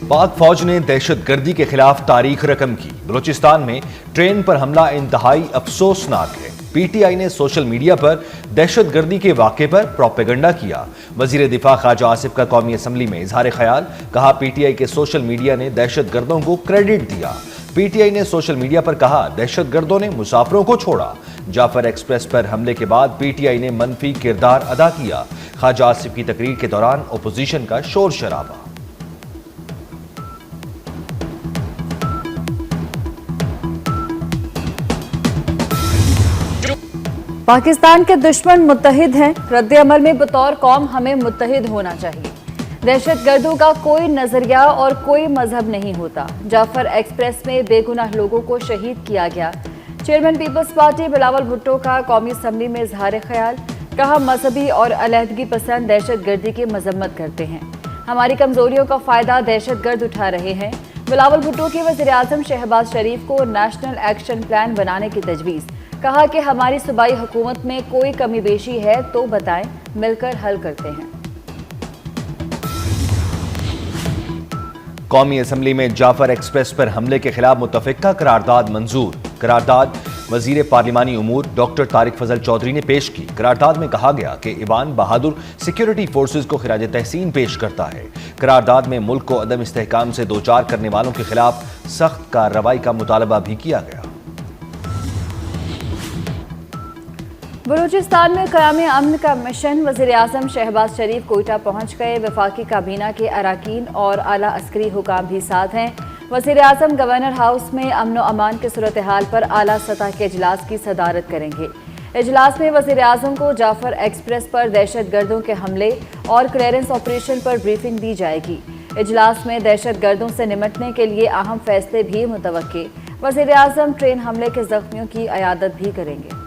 पाक फौज ने दहशतगर्दी के खिलाफ तारीख रकम की। बलूचिस्तान में ट्रेन पर हमला इंतहाई अफसोसनाक है। पीटीआई ने सोशल मीडिया पर दहशतगर्दी के वाक़े पर प्रोपेगेंडा किया। वजीर दिफा ख्वाजा आसिफ का कौमी असम्बली में इजहार ख्याल, कहा पीटीआई के सोशल मीडिया ने दहशतगर्दों को क्रेडिट दिया। पीटीआई ने सोशल मीडिया पर कहा दहशतगर्दों ने मुसाफिरों को छोड़ा। जाफर एक्सप्रेस पर हमले के बाद पीटीआई ने मनफी किरदार अदा किया। ख्वाजा आसिफ की तकरीर के दौरान ओपोजिशन का शोर शराबा। पाकिस्तान के दुश्मन मुत्तहिद हैं, रद्द-ए-अमल में बतौर कौम हमें मुत्तहिद होना चाहिए। दहशतगर्दों का कोई नजरिया और कोई मजहब नहीं होता। जाफर एक्सप्रेस में बेगुनाह लोगों को शहीद किया गया। चेयरमैन पीपल्स पार्टी बिलावल भुट्टो का कौमी असम्बली में इजहार ख्याल, कहा मजहबी और अलहदगी पसंद दहशतगर्दी की मजम्मत करते हैं। हमारी कमजोरियों का फायदा दहशतगर्द उठा रहे हैं। बिलावल भुट्टो की वज़ीर आज़म शहबाज शरीफ को नेशनल एक्शन प्लान बनाने की तजवीज़, कहा कि हमारी सूबाई हुकूमत में कोई कमी बेशी है तो बताएं, मिलकर हल करते हैं। कौमी असम्बली में जाफर एक्सप्रेस पर हमले के खिलाफ मुत्तफ़िका करारदाद मंजूर। करारदाद वजीर पार्लिमानी उमूर डॉक्टर तारिक फजल चौधरी ने पेश की। करारदाद में कहा गया कि ईवान बहादुर सिक्योरिटी फोर्सेज को खिराज तहसीन पेश करता है। करारदाद में मुल्क को अदम इस्तेहकाम से दो चार करने वालों के खिलाफ सख्त कार्रवाई का मुतालबा भी किया गया। बलूचिस्तान में क़याम अमन का मिशन, वज़ीर आज़म शहबाज शरीफ कोयटा पहुँच गए। वफाकी काबीना के अराकीन और आला अस्करी हुकाम भी साथ हैं। वज़ीर आज़म गवर्नर हाउस में अमन व अमान की सूरत हाल पर आला सतह के इजलास की सदारत करेंगे। इजलास में वज़ीर आज़म को जाफर एक्सप्रेस पर दहशतगर्दों के हमले और क्लियरेंस ऑपरेशन पर ब्रीफिंग दी जाएगी। इजलास में दहशतगर्दों से निमटने के लिए अहम फैसले भी मुतवक्के। वज़ीर आज़म ट्रेन हमले के जख्मियों की अयादत भी करेंगे।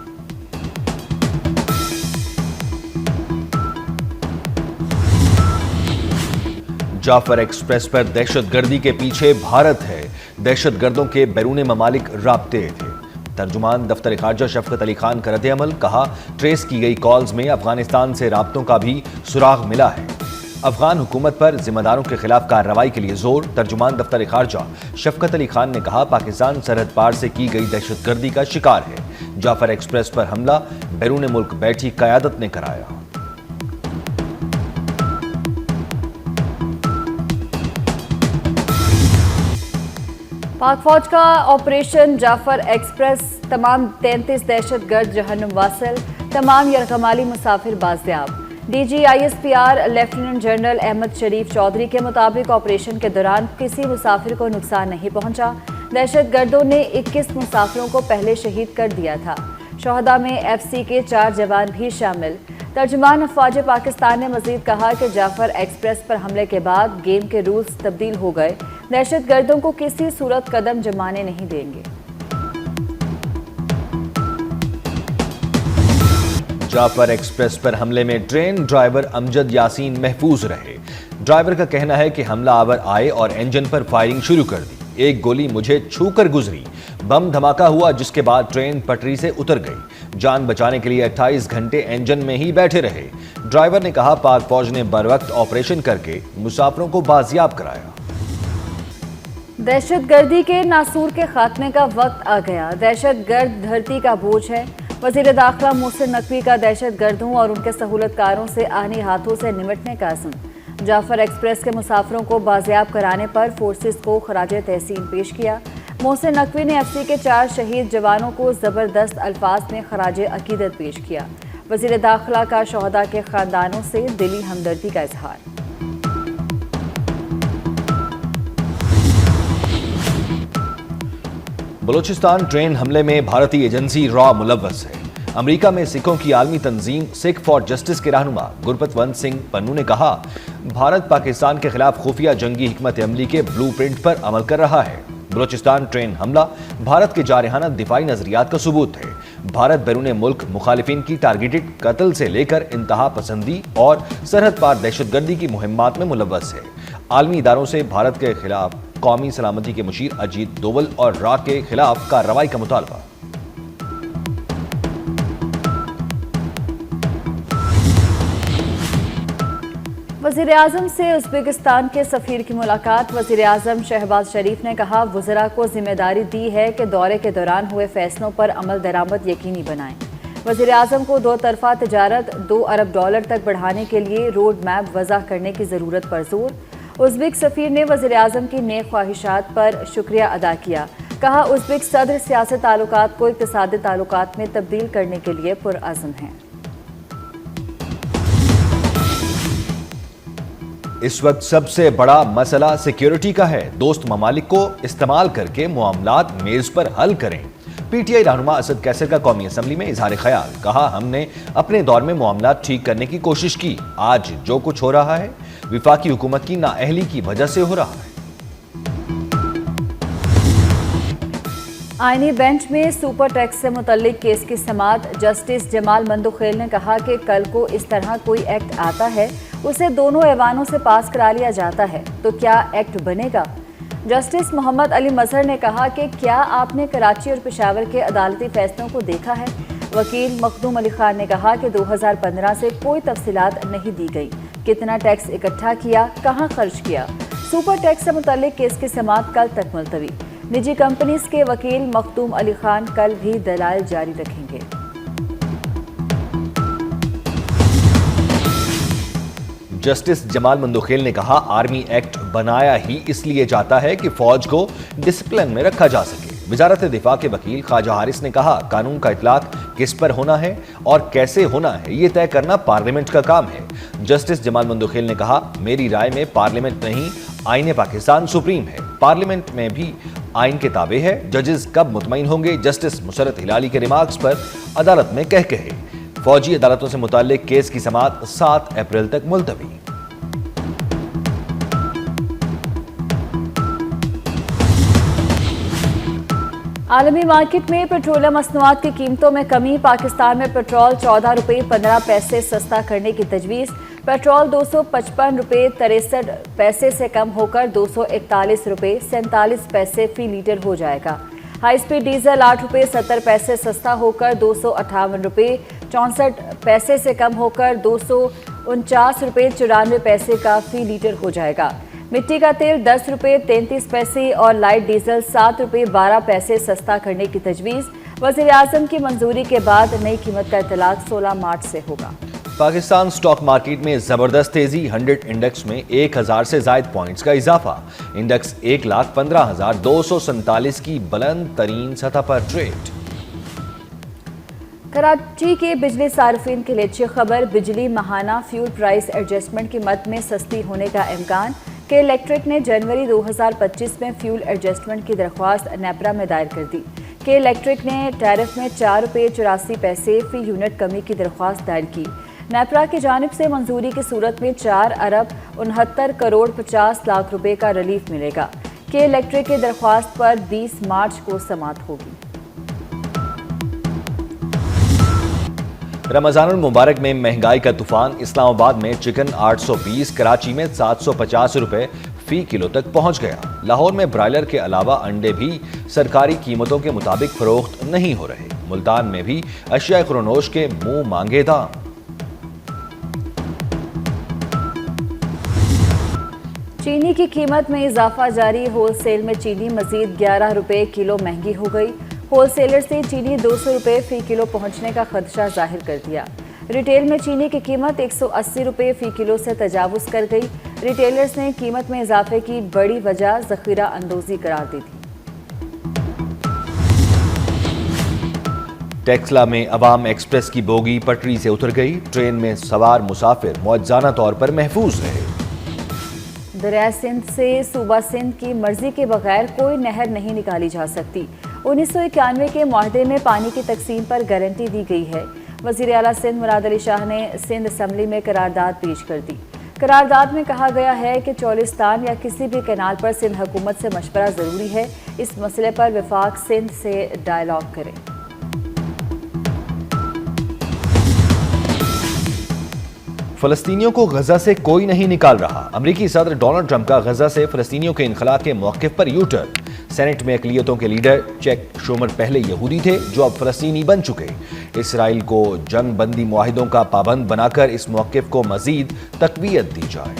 जाफर एक्सप्रेस पर दहशतगर्दी के पीछे भारत है। दहशतगर्दों के बैरून ममालिक राब्ते थे। तर्जुमान दफ्तर खारजा शफकत अली खान का रद्द-ए-अमल, कहा ट्रेस की गई कॉल्स में अफगानिस्तान से राब्तों का भी सुराग मिला है। अफगान हुकूमत पर जिम्मेदारों के खिलाफ कार्रवाई के लिए जोर। तर्जुमान दफ्तर खारजा शफकत अली खान ने कहा पाकिस्तान सरहद पार से की गई दहशतगर्दी का शिकार है। जाफर एक्सप्रेस पर हमला बैरून मुल्क बैठी क़यादत ने कराया। पाक फौज का ऑपरेशन जाफर एक्सप्रेस, तमाम 33 दहशतगर्द जहन्नुम वासिल, तमाम यरगमाली मुसाफिर बाजियाब। DG ISPR lieutenant general Ahmed Sharif Chaudhry के मुताबिक ऑपरेशन के दौरान किसी मुसाफिर को नुकसान नहीं पहुंचा। दहशतगर्दों ने 21 मुसाफिरों को पहले शहीद कर दिया था। शोहदा में FC के 4 जवान भी शामिल। तर्जुमान अफवाज पाकिस्तान ने मजीद कहा कि जाफर एक्सप्रेस पर हमले के बाद गेम के रूल्स तब्दील हो गए। दहशतगर्दों को किसी सूरत कदम जमाने नहीं देंगे। जाफर एक्सप्रेस पर हमले में ट्रेन ड्राइवर अमजद यासीन महफूज रहे। ड्राइवर का कहना है कि हमलावर आए और इंजन पर फायरिंग शुरू कर दी। एक गोली मुझे छूकर गुजरी। बम धमाका हुआ जिसके बाद ट्रेन पटरी से उतर गई। जान बचाने के लिए 28 घंटे इंजन में ही बैठे रहे। ड्राइवर ने कहा पाक फौज ने बरवक्त ऑपरेशन करके मुसाफिरों को बाजियाब कराया। दहशतगर्दी के नासूर के खात्मे का वक्त आ गया। दहशतगर्द धरती का बोझ है। वज़ीर दाखिला मोहसिन नकवी का दहशतगर्दों और उनके सहूलतकारों से आने हाथों से निमटने का अज़्म। जाफर एक्सप्रेस के मुसाफिरों को बाजियाब कराने पर फोर्सेस को खराज तहसीन पेश किया। मोहसिन नकवी ने FC के 4 शहीद जवानों को ज़बरदस्त अल्फाज में खराज अकीदत पेश किया। वज़ीर दाखिला का शोहदा के ख़ानदानों से दिली हमदर्दी का इजहार। बलूचिस्तान ट्रेन हमले में भारतीय एजेंसी रॉ मुलव्वस है। अमेरिका में सिखों की आलमी तंजीम सिख फॉर जस्टिस के रहनुमा गुरबतवंत सिंह पन्नू ने कहा भारत पाकिस्तान के खिलाफ खुफिया जंगी हिकमत अमली के ब्लूप्रिंट पर अमल कर रहा है। बलूचिस्तान ट्रेन हमला भारत के जारहाना दिफाई नजरियात का सबूत है। भारत बैरून मुल्क मुखालिफिन की टारगेटेड कत्ल से लेकर इंतहा पसंदी और सरहद पार दहशतगर्दी की मुहिम्मात में मुलव्वस है। आलमी इदारों से भारत के खिलाफ कौमी सलामती के मुशीर अजीत दोवल और रा के खिलाफ कार्रवाई का मुतालबा। वज़ीर आज़म से उज़्बेकिस्तान के सफ़ीर की मुलाकात। वज़ीर आज़म शहबाज शरीफ ने कहा, वज़रा को जिम्मेदारी दी है कि दौरे के दौरान हुए फैसलों पर अमल दरामद यकीनी बनाएं। वज़ीर आज़म को दो तरफ़ा तजारत $2 अरब तक बढ़ाने के लिए रोड मैप वज़ा करने की ज़रूरत पर जोर। उज़्बेक सफ़ीर ने वज़ीर आज़म की नेक ख्वाहिशात पर शुक्रिया अदा किया। कहा, उज़्बेक सदर सियासी ताल्लुकात को इक़्तिसादी ताल्लुकात में तब्दील करने के लिए पुरअज़्म हैं। इस वक्त सबसे बड़ा मसला सिक्योरिटी का है। दोस्त ममालिक को इस्तेमाल करके मामलात मेज पर हल करें। पीटीआई रहनुमा असद कैसर का कौमी असम्बली में इजहार ख्याल। कहा, हमने अपने दौर में मामलात ठीक करने की कोशिश की। आज जो कुछ हो रहा है विफाकी हुकूमत की नाअहली की वजह से हो रहा है। आईनी बेंच में सुपर टैक्स से मुतल्लिक केस की समाअत। जस्टिस जमाल मंदोखेल ने कहा कि कल को इस तरह कोई एक्ट आता है, उसे दोनों ऐवानों से पास करा लिया जाता है, तो क्या एक्ट बनेगा? जस्टिस मोहम्मद अली मजहर ने कहा कि क्या आपने कराची और पेशावर के अदालती फैसलों को देखा है? वकील मखदूम अली खान ने कहा कि 2015 से कोई तफसीलात नहीं दी गई। कितना टैक्स इकट्ठा किया, कहाँ खर्च किया? सुपर टैक्स से मुतल्लिक केस की समाअत कल तक मुलतवी। निजी कंपनीज के वकील मखदूम अली खान कल भी दलाइल जारी रखेंगे। जस्टिस जमाल मंदोखेल ने कहा, आर्मी एक्ट बनाया ही इसलिए जाता है कि फौज को डिसिप्लिन में रखा जा सके। वजारत दिफा के वकील ख्वाजा हारिस ने कहा, कानून का इतलाक किस पर होना है और कैसे होना है ये तय करना पार्लियामेंट का काम है। जस्टिस जमाल मंदोखेल ने कहा, मेरी राय में पार्लियामेंट नहीं, आईने पाकिस्तान सुप्रीम है। पार्लियामेंट में भी आइन के ताबे है। जजेस कब मुतमईन होंगे? जस्टिस मुसरत हिलाली के रिमार्क्स पर अदालत में कहे। फौजी अदालतों से मुताल्लिक केस की समाअत 7 अप्रैल तक मुलतवी। आलमी मार्केट में पेट्रोलियम मसनूआत की कीमतों में कमी। पाकिस्तान में पेट्रोल ₹14.15 सस्ता करने की तजवीज़। पेट्रोल ₹255.63 से कम होकर ₹241.47 फी लीटर हो जाएगा। हाई स्पीड डीजल ₹8.70 सस्ता होकर ₹258.64 से कम होकर ₹249.94 का फी लीटर हो जाएगा। मिट्टी का तेल ₹10.33 और लाइट डीजल ₹7.12 सस्ता करने की तजवीज़। वज़ीर आज़म की मंजूरी के बाद नई कीमत का इतलाक 16 मार्च से होगा। पाकिस्तान स्टॉक मार्केट में जबरदस्त तेजी। 100 इंडेक्स में 1000 से जायद पॉइंट्स का इजाफा। इंडेक्स 1,15,247 की बुलंद तरीन सतह पर ट्रेड। कराची के बिजली सार्फिन के लिए अच्छी खबर। बिजली माहाना फ्यूल प्राइस एडजस्टमेंट की मद में सस्ती होने का इम्कान। के इलेक्ट्रिक ने जनवरी 2025 में फ्यूल एडजस्टमेंट की दरख्वास्त नेपरा में दायर कर दी। के इलेक्ट्रिक ने टैरिफ में ₹4.84 फी यूनिट कमी की दरख्वास्त दायर की। नेपरा की जानिब से मंजूरी की सूरत में ₹4,69,50,00,000 का रिलीफ मिलेगा। के इलेक्ट्रिक की दरख्वास्त पर 20 मार्च को समाअत होगी। रमजानुल मुबारक में महंगाई का तूफान। इस्लामाबाद में चिकन 820, कराची में 750 रुपए फी किलो तक पहुंच गया। लाहौर में ब्रायलर के अलावा अंडे भी सरकारी कीमतों के मुताबिक फरोख्त नहीं हो रहे। मुल्तान में भी अशिया खुरनोश के मुंह मांगे दाम। चीनी की कीमत में इजाफा जारी। होलसेल में चीनी मजीद ₹11 किलो महंगी हो गई। होलसेलर से चीनी ₹200 फी किलो पहुंचने का खदशा जाहिर कर दिया। रिटेल में चीनी की कीमत ₹180 फी किलो से तजावुज कर गई। रिटेलर्स ने कीमत में इजाफे की बड़ी वजह जखीरा अंदोजी करार दी थी। टेक्सला में अवाम एक्सप्रेस की बोगी पटरी से उतर गई। ट्रेन में सवार मुसाफिर मुअज्जाना तौर पर महफूज रहे। दरिया सिंध से सूबा सिंध की मर्जी के बगैर कोई नहर नहीं निकाली जा सकती। 1991 के मुआहदे में पानी की तकसीम पर गारंटी दी गई है। वज़ीर आला सिंध मुराद अली शाह ने सिंध असम्बली में करारदाद पेश कर दी। करारदाद में कहा गया है कि चौलिस्तान या किसी भी कैनाल पर सिंध हुकूमत से मशवरा ज़रूरी है। इस मसले पर वफाक सिंध से डायलॉग करें। फलस्तीनियों को गजा से कोई नहीं निकाल रहा। अमरीकी सदर डोनाल्ड ट्रंप का गजा से फलस्तीनियों के इनखला के मौक़िफ़ पर यू टर्न। सेनेट में अकलियतों के लीडर चैक शूमर पहले यहूदी थे जो अब फलस्तीनी बन चुके। इसराइल को जंग बंदी मुआहिदों का पाबंद बनाकर इस मौक़िफ़ को मजीद तक़वियत दी जाए।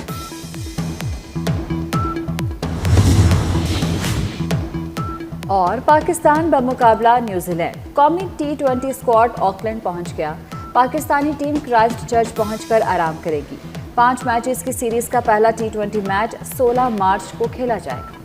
और पाकिस्तान बमुकाबला न्यूजीलैंड कौमी T20 स्क्वाड ऑकलैंड पहुंच गया। पाकिस्तानी टीम क्राइस्ट चर्च पहुंचकर आराम करेगी। 5 मैचेस की सीरीज का पहला T20 मैच 16 मार्च को खेला जाएगा।